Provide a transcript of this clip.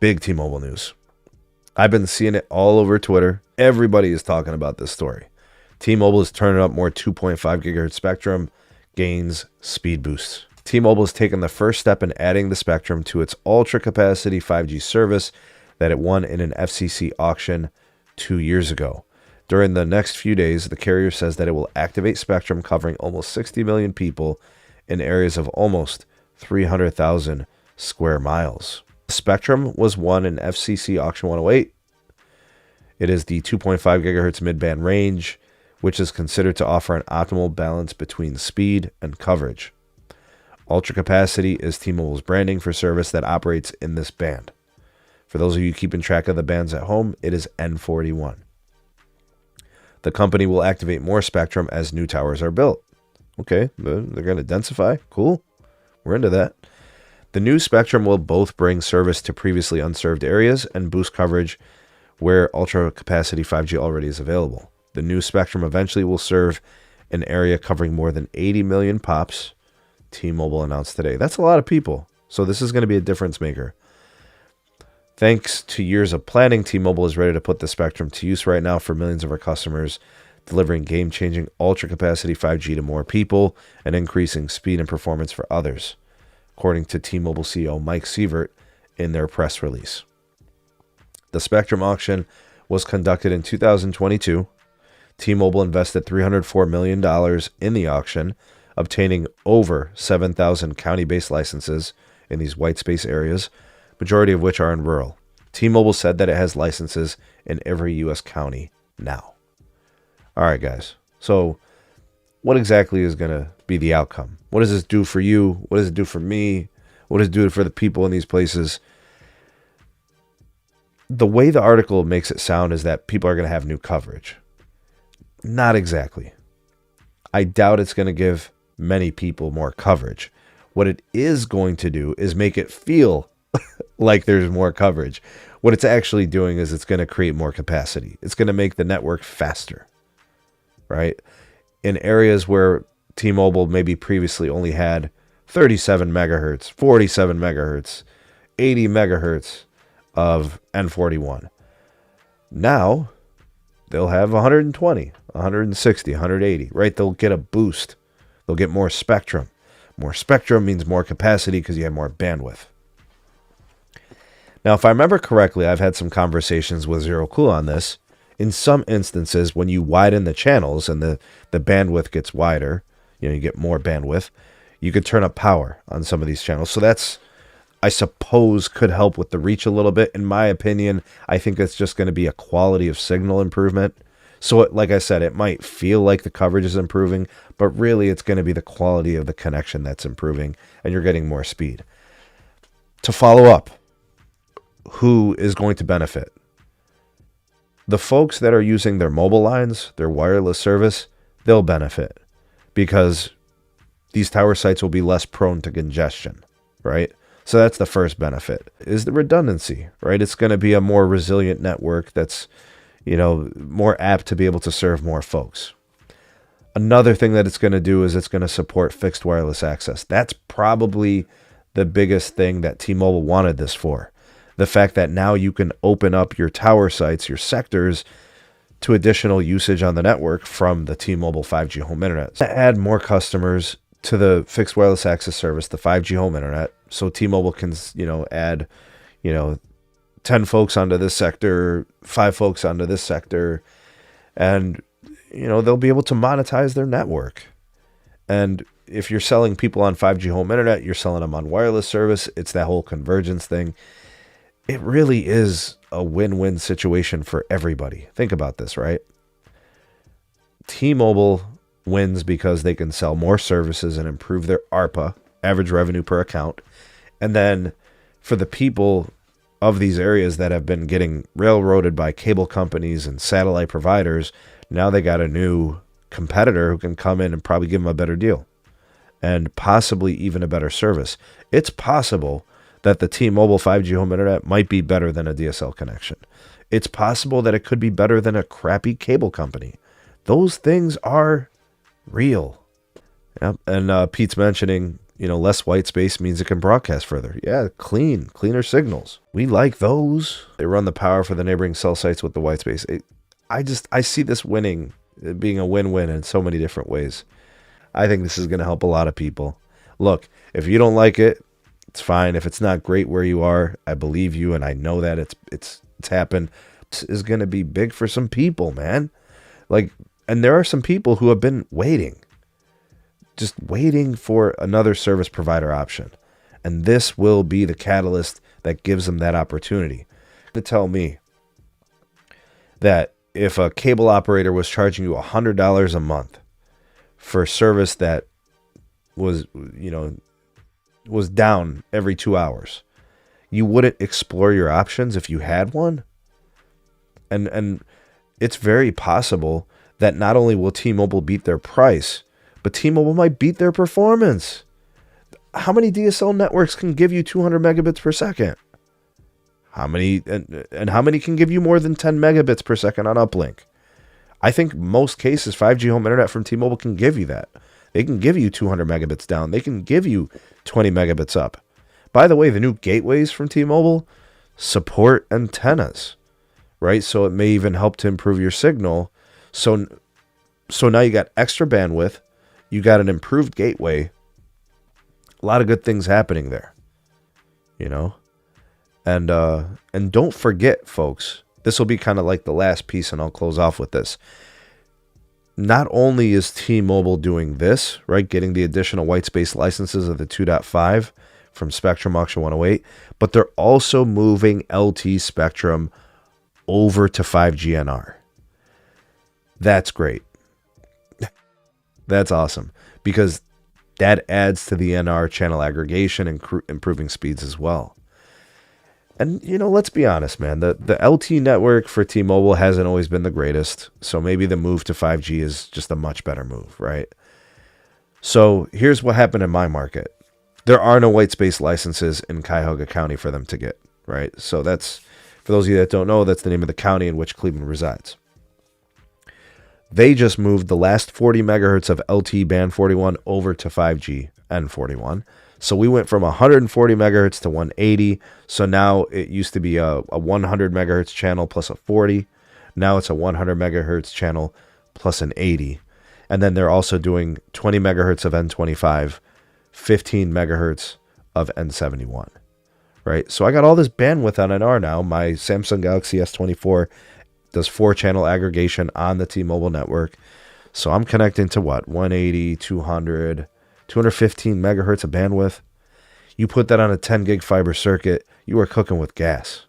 big T-Mobile news. I've been seeing it all over Twitter. Everybody is talking about this story. T-Mobile is turning up more 2.5 gigahertz spectrum, gains speed boosts. T-Mobile has taken the first step in adding the spectrum to its ultra-capacity 5G service that it won in an FCC auction 2 years ago. During the next few days, the carrier says that it will activate spectrum covering almost 60 million people in areas of almost 300,000 square miles. Spectrum was won in FCC Auction 108. It is the 2.5 gigahertz mid-band range, which is considered to offer an optimal balance between speed and coverage. Ultra capacity is T-Mobile's branding for service that operates in this band. For those of you keeping track of the bands at home, it is N41. The company will activate more spectrum as new towers are built. Okay, they're going to densify. Cool. We're into that. The new spectrum will both bring service to previously unserved areas and boost coverage where ultra-capacity 5G already is available. The new spectrum eventually will serve an area covering more than 80 million pops, T-Mobile announced today. That's a lot of people, so this is going to be a difference maker. Thanks to years of planning, T-Mobile is ready to put the spectrum to use right now for millions of our customers, delivering game-changing ultra-capacity 5G to more people and increasing speed and performance for others, according to T-Mobile CEO Mike Sievert in their press release. The spectrum auction was conducted in 2022. T-Mobile invested $304 million in the auction, obtaining over 7,000 county-based licenses in these white space areas, majority of which are in rural. T-Mobile said that it has licenses in every U.S. county now. All right, guys. So what exactly is going to be the outcome? What does this do for you? What does it do for me? What does it do for the people in these places? The way the article makes it sound is that people are going to have new coverage. Not exactly. I doubt it's going to give many people more coverage. What it is going to do is make it feel like there's more coverage. What it's actually doing is it's going to create more capacity. It's going to make the network faster, right? In areas where T-Mobile maybe previously only had 37 megahertz, 47 megahertz, 80 megahertz of N41. Now they'll have 120, 160, 180, right? They'll get a boost. They'll get more spectrum. More spectrum means more capacity because you have more bandwidth. Now, if I remember correctly, I've had some conversations with Zero Cool on this. In some instances, when you widen the channels and the bandwidth gets wider, you get more bandwidth, you could turn up power on some of these channels. So that's, I suppose, could help with the reach a little bit. In my opinion, I think it's just going to be a quality of signal improvement. So like I said, it might feel like the coverage is improving, but really it's going to be the quality of the connection that's improving, and you're getting more speed. To follow up, who is going to benefit? The folks that are using their mobile lines, their wireless service, they'll benefit because these tower sites will be less prone to congestion, right? So that's the first benefit, is the redundancy, right? It's going to be a more resilient network that's, more apt to be able to serve more folks. Another thing that it's going to do is it's going to support fixed wireless access. That's probably the biggest thing that T-Mobile wanted this for. The fact that now you can open up your tower sites, your sectors, to additional usage on the network from the T-Mobile 5G home internet. To add more customers to the fixed wireless access service, the 5G home internet, so T-Mobile can, add, 10 folks onto this sector, 5 folks onto this sector, and, they'll be able to monetize their network. And if you're selling people on 5G home internet, you're selling them on wireless service. It's that whole convergence thing. It really is a win-win situation for everybody. Think about this, right? T-Mobile wins because they can sell more services and improve their ARPA, average revenue per account. And then for the people of these areas that have been getting railroaded by cable companies and satellite providers, now they got a new competitor who can come in and probably give them a better deal and possibly even a better service. It's possible that the T-Mobile 5G home internet might be better than a DSL connection. It's possible that it could be better than a crappy cable company. Those things are real. Yep. And Pete's mentioning Less white space means it can broadcast further. Yeah, cleaner signals. We like those. They run the power for the neighboring cell sites with the white space. I see this winning, being a win-win in so many different ways. I think this is going to help a lot of people. Look, if you don't like it, it's fine. If it's not great where you are, I believe you, and I know that it's happened. This is going to be big for some people, man. And there are some people who have been waiting. Just waiting for another service provider option. And this will be the catalyst that gives them that opportunity. To tell me that if a cable operator was charging you $100 a month for service that was down every 2 hours, you wouldn't explore your options if you had one? And it's very possible that not only will T-Mobile beat their price, but T-Mobile might beat their performance. How many DSL networks can give you 200 megabits per second? How many can give you more than 10 megabits per second on uplink? I think most cases 5G home internet from T-Mobile can give you that. They can give you 200 megabits down. They can give you 20 megabits up. By the way, the new gateways from T-Mobile support antennas, right? So it may even help to improve your signal. So now you got extra bandwidth. You got an improved gateway. A lot of good things happening there, And don't forget, folks, this will be kind of like the last piece, and I'll close off with this. Not only is T-Mobile doing this, right, getting the additional white space licenses of the 2.5 from Spectrum Auction 108, but they're also moving LT spectrum over to 5G NR. That's great. That's awesome, because that adds to the NR channel aggregation and improving speeds as well. And, let's be honest, man, the LT network for T-Mobile hasn't always been the greatest. So maybe the move to 5G is just a much better move, right? So here's what happened in my market. There are no white space licenses in Cuyahoga County for them to get, right? So that's, for those of you that don't know, that's the name of the county in which Cleveland resides. They just moved the last 40 megahertz of LT band 41 over to 5G N41. So we went from 140 megahertz to 180. So now it used to be a 100 megahertz channel plus a 40. Now it's a 100 megahertz channel plus an 80. And then they're also doing 20 megahertz of N25, 15 megahertz of N71, right? So I got all this bandwidth on NR now. My Samsung Galaxy S24 does 4-channel aggregation on the T-Mobile network. So I'm connecting to 180, 200, 215 megahertz of bandwidth. You put that on a 10 gig fiber circuit, you are cooking with gas.